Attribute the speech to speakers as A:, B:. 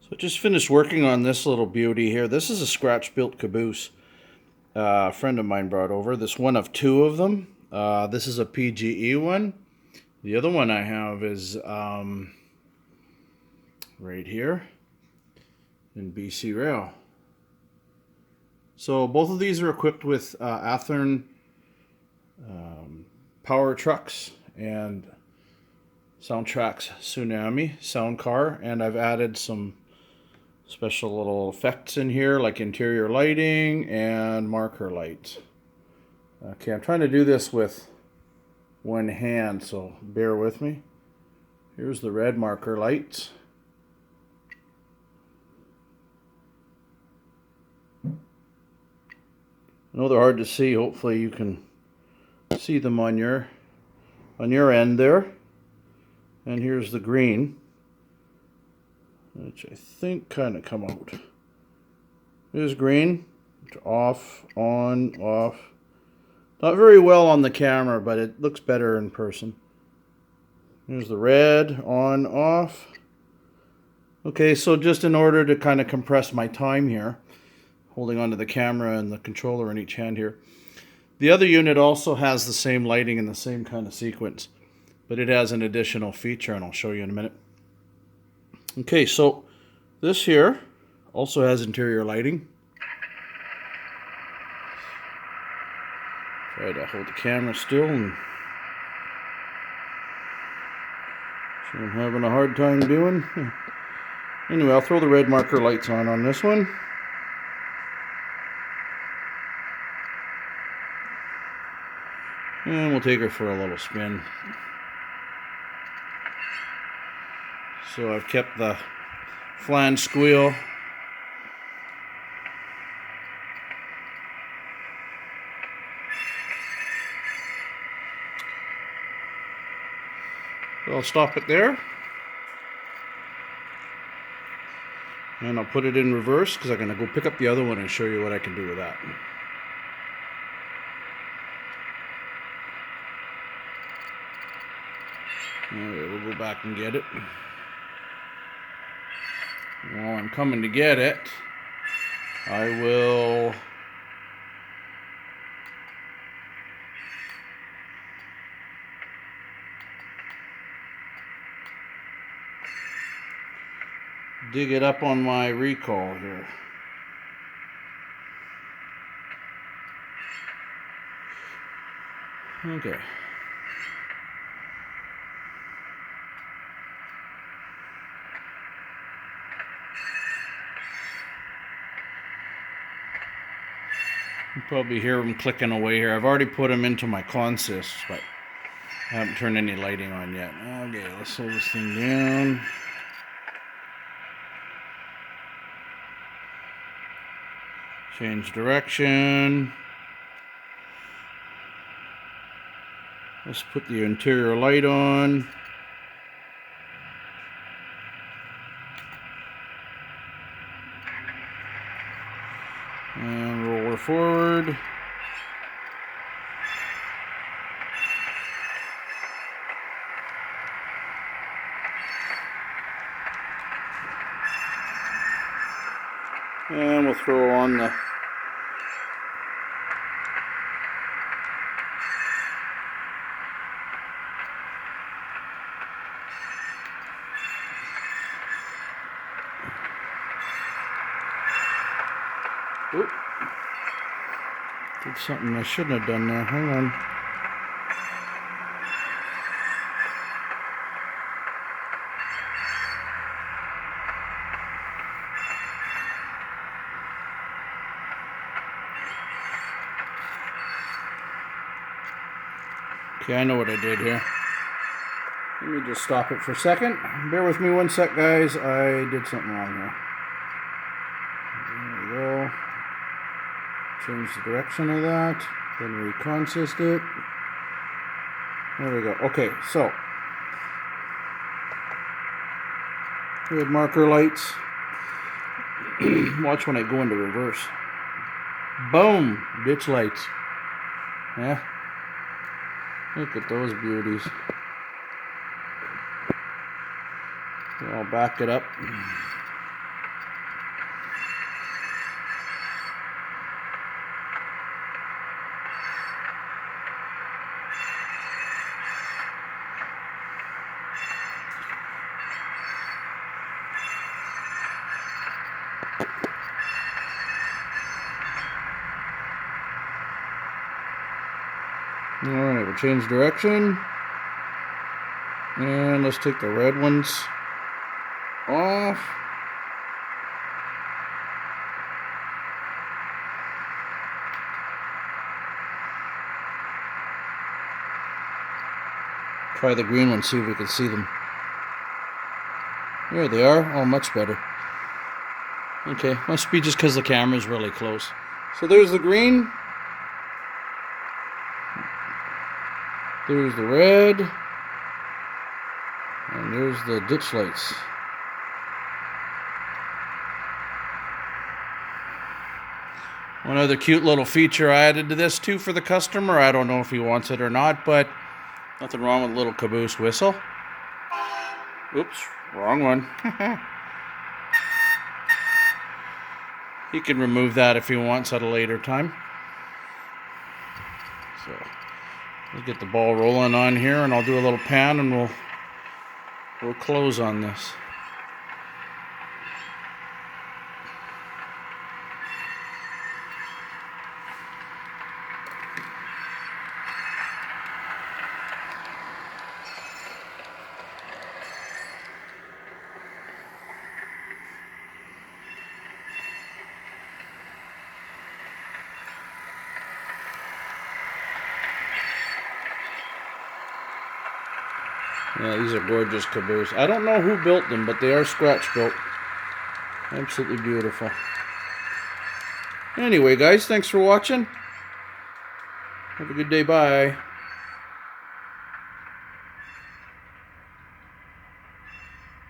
A: So just finished working on this little beauty here. This is a scratch-built caboose. A friend of mine brought over. This one of two of them. This is a PGE one. The other one I have is right here in BCRail. So both of these are equipped with Athearn power trucks and Soundtraxx Soundcar, and I've added some special little effects in here like interior lighting and marker lights. Okay, I'm trying to do this with one hand, so bear with me. Here's the red marker lights. I know they're hard to see. Hopefully you can see them on your end there. And here's the green, which I think kind of come out. Here's green, off, on, off. Not very well on the camera, but it looks better in person. Here's the red, on, off. Okay, so just in order to kind of compress my time here, holding onto the camera and the controller in each hand here. The other unit also has the same lighting and the same kind of sequence, but it has an additional feature, and I'll show you in a minute. Okay, so this here also has interior lighting. Try to hold the camera still, and so I'm having a hard time doing. Anyway, I'll throw the red marker lights on this one. And we'll take her for a little spin. So I've kept the flange squeal. So I'll stop it there. And I'll put it in reverse because I'm going to go pick up the other one and show you what I can do with that. Alright, we'll go back and get it. While I'm coming to get it, I will dig it up on my recall here. Okay. You probably hear them clicking away here. I've already put them into my consist, but I haven't turned any lighting on yet. Okay, let's slow this thing down. Change direction. Let's put the interior light on. And roll her forward. And we'll throw on the Oop. Did something I shouldn't have done there. Hang on. Okay, I know what I did here. Let me just stop it for a second. Bear with me one sec, guys. I did something wrong here. There we go. Change the direction of that. Then reconsist it. There we go. Okay, so red marker lights. Watch when I go into reverse. Boom! Ditch lights. Yeah. Look at those beauties. So I'll back it up. Alright, we'll change direction. And let's take the red ones off. Try the green one, see if we can see them. There they are. Oh, much better. Okay, must be just because the camera's really close. So there's the green. There's the red. And there's the ditch lights. One other cute little feature I added to this too for the customer. I don't know if he wants it or not, but nothing wrong with a little caboose whistle. Oops, wrong one. He can remove that if he wants at a later time. So we'll get the ball rolling on here, and I'll do a little pan, and we'll close on this. Yeah, these are gorgeous cabooses. I don't know who built them, but they are scratch built. Absolutely beautiful. Anyway, guys, thanks for watching. Have a good day. Bye.